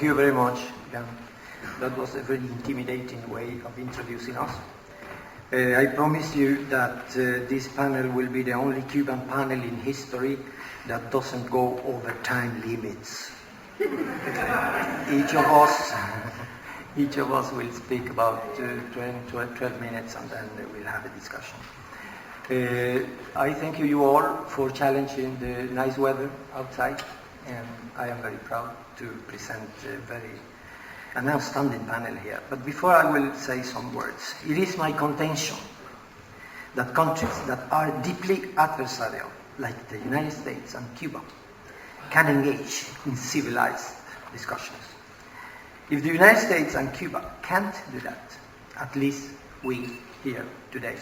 Thank you very much, Jan. That was a very intimidating way of introducing us. I promise you that this panel will be the only Cuban panel in history that doesn't go over time limits. Each of us will speak about 12 minutes and then we'll have a discussion. I thank you all for challenging the nice weather outside, and I am very proud to present an outstanding panel here. But before I will say some words, it is my contention that countries that are deeply adversarial, like the United States and Cuba, can engage in civilized discussions. If the United States and Cuba can't do that, at least we here today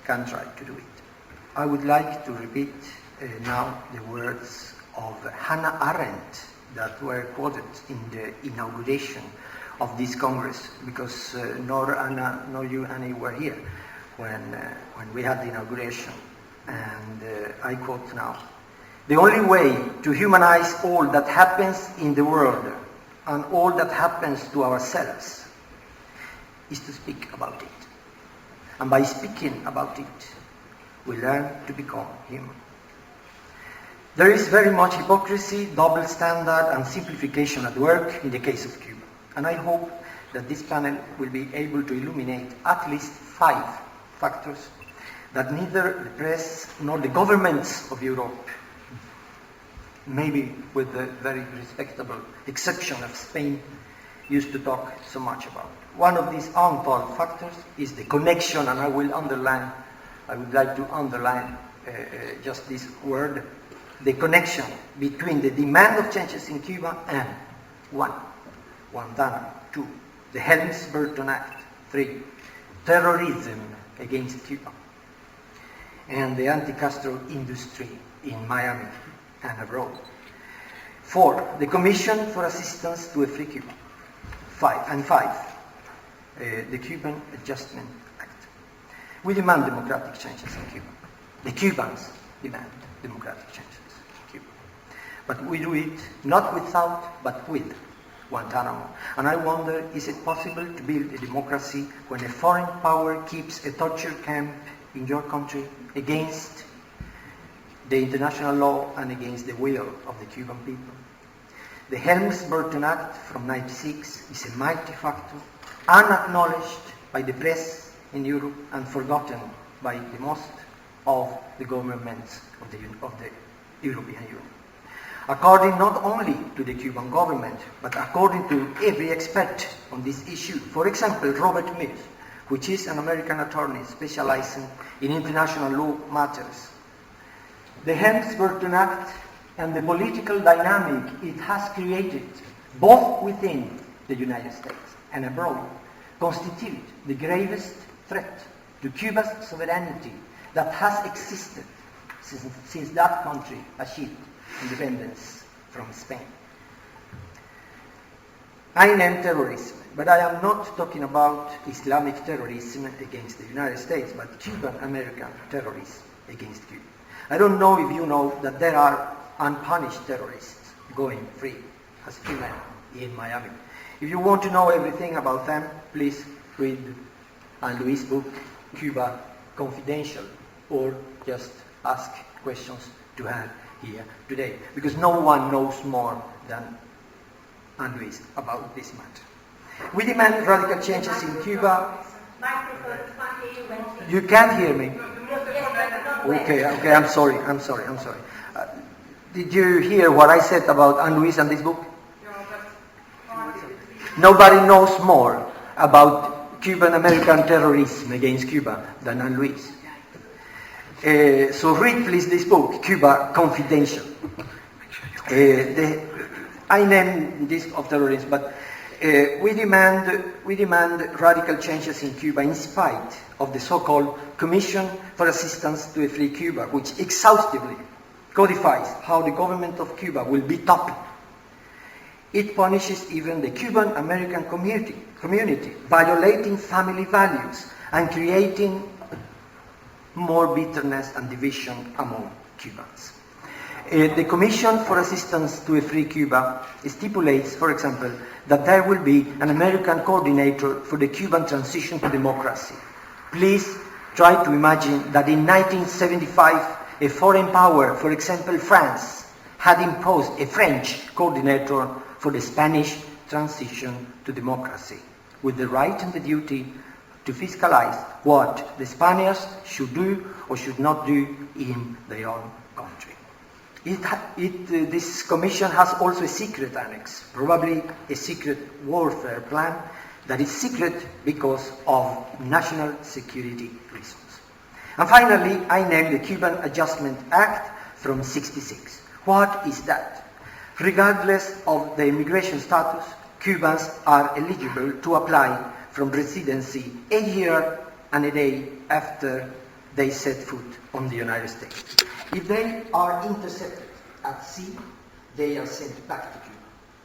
can try to do it. I would like to repeat now the words of Hannah Arendt that were quoted in the inauguration of this Congress, because nor Anna nor you, Annie, were here when we had the inauguration. And I quote now: "The only way to humanize all that happens in the world and all that happens to ourselves is to speak about it. And by speaking about it, we learn to become human." There is very much hypocrisy, double standard, and simplification at work in the case of Cuba. And I hope that this panel will be able to illuminate at least 5 factors that neither the press nor the governments of Europe, maybe with the very respectable exception of Spain, used to talk so much about. One of these untold factors is the connection, and I would like to underline just this word, the connection between the demand of changes in Cuba and 1, Guantanamo; 2, the Helms-Burton Act; 3, terrorism against Cuba; and the anti-Castro industry in Miami and abroad; 4, the Commission for Assistance to a Free Cuba; 5, the Cuban Adjustment Act. We demand democratic changes in Cuba. The Cubans demand democratic changes in Cuba. But we do it not without, but with Guantanamo. And I wonder, is it possible to build a democracy when a foreign power keeps a torture camp in your country against the international law and against the will of the Cuban people? The Helms-Burton Act from '96 is a mighty factor, unacknowledged by the press in Europe and forgotten by the most of the governments of the European Union. According not only to the Cuban government, but according to every expert on this issue, for example, Robert Mills, which is an American attorney specializing in international law matters, the Helms-Burton Act and the political dynamic it has created, both within the United States and abroad, constitute the gravest threat to Cuba's sovereignty that has existed since that country achieved independence from Spain. I name terrorism, but I am not talking about Islamic terrorism against the United States, but Cuban-American terrorism against Cuba. I don't know if you know that there are unpunished terrorists going free as human in Miami. If you want to know everything about them, please read Luise's book, Cuba Confidential, or just ask questions to her here today, because no one knows more than Luise about this matter. We demand radical changes in Cuba. You can't hear me? Okay, I'm sorry. Did you hear what I said about Luise and this book? Nobody knows more about Cuban-American terrorism against Cuba than Luise. So read please this book, Cuba Confidential. I name this of terrorism, but we demand radical changes in Cuba in spite of the so-called Commission for Assistance to a Free Cuba, which exhaustively codifies how the government of Cuba will be toppled. It punishes even the Cuban-American community, violating family values and creating more bitterness and division among Cubans. The Commission for Assistance to a Free Cuba stipulates, for example, that there will be an American coordinator for the Cuban transition to democracy. Please try to imagine that in 1975, a foreign power, for example France, had imposed a French coordinator for the Spanish transition to democracy, with the right and the duty to fiscalize what the Spaniards should do or should not do in their own country. This commission has also a secret annex, probably a secret warfare plan that is secret because of national security reasons. And finally, I named the Cuban Adjustment Act from '66. What is that? Regardless of the immigration status, Cubans are eligible to apply from residency a year and a day after they set foot on the United States. If they are intercepted at sea, they are sent back to Cuba.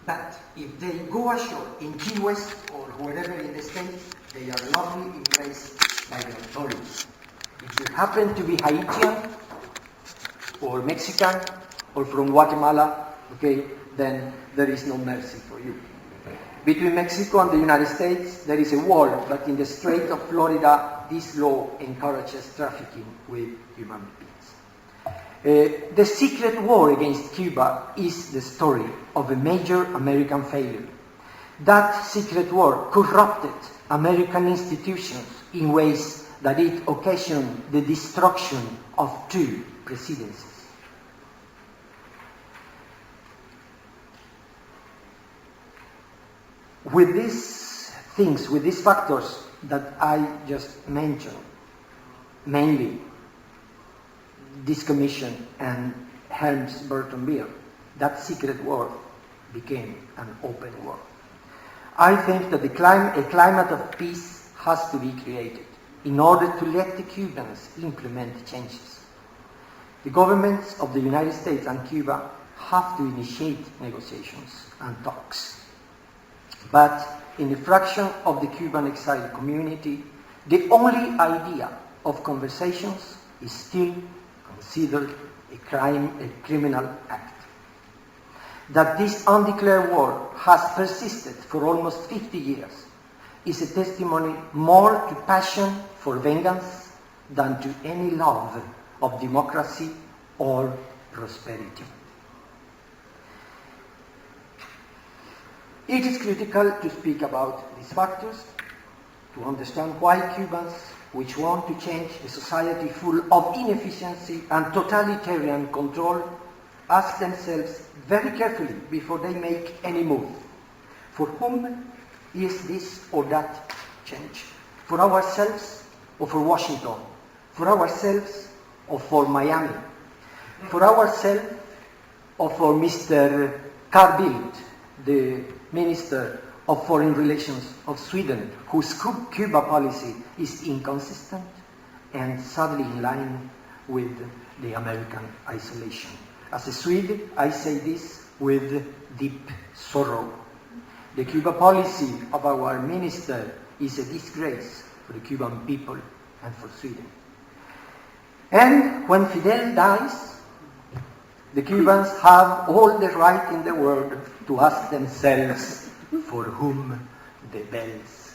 But if they go ashore in Key West or wherever in the States, they are lawfully embraced by the authorities. If you happen to be Haitian or Mexican or from Guatemala, okay, then there is no mercy for you. Between Mexico and the United States, there is a wall, but in the Strait of Florida, this law encourages trafficking with human beings. The secret war against Cuba is the story of a major American failure. That secret war corrupted American institutions in ways that it occasioned the destruction of 2 presidencies. With these things, with these factors that I just mentioned, mainly this commission and Helms-Burton-Beer, that secret war became an open war. I think that a climate of peace has to be created in order to let the Cubans implement changes. The governments of the United States and Cuba have to initiate negotiations and talks. But in a fraction of the Cuban exiled community, the only idea of conversations is still considered a criminal act. That this undeclared war has persisted for almost 50 years is a testimony more to passion for vengeance than to any love of democracy or prosperity. It is critical to speak about these factors, to understand why Cubans, which want to change a society full of inefficiency and totalitarian control, ask themselves very carefully before they make any move. For whom is this or that change? For ourselves or for Washington? For ourselves or for Miami? For ourselves or for Mr. Carl Bildt, the Minister of Foreign Relations of Sweden, whose Cuba policy is inconsistent and sadly in line with the American isolation. As a Swede, I say this with deep sorrow. The Cuba policy of our minister is a disgrace for the Cuban people and for Sweden. And when Fidel dies, the Cubans have all the right in the world to ask themselves for whom the bells.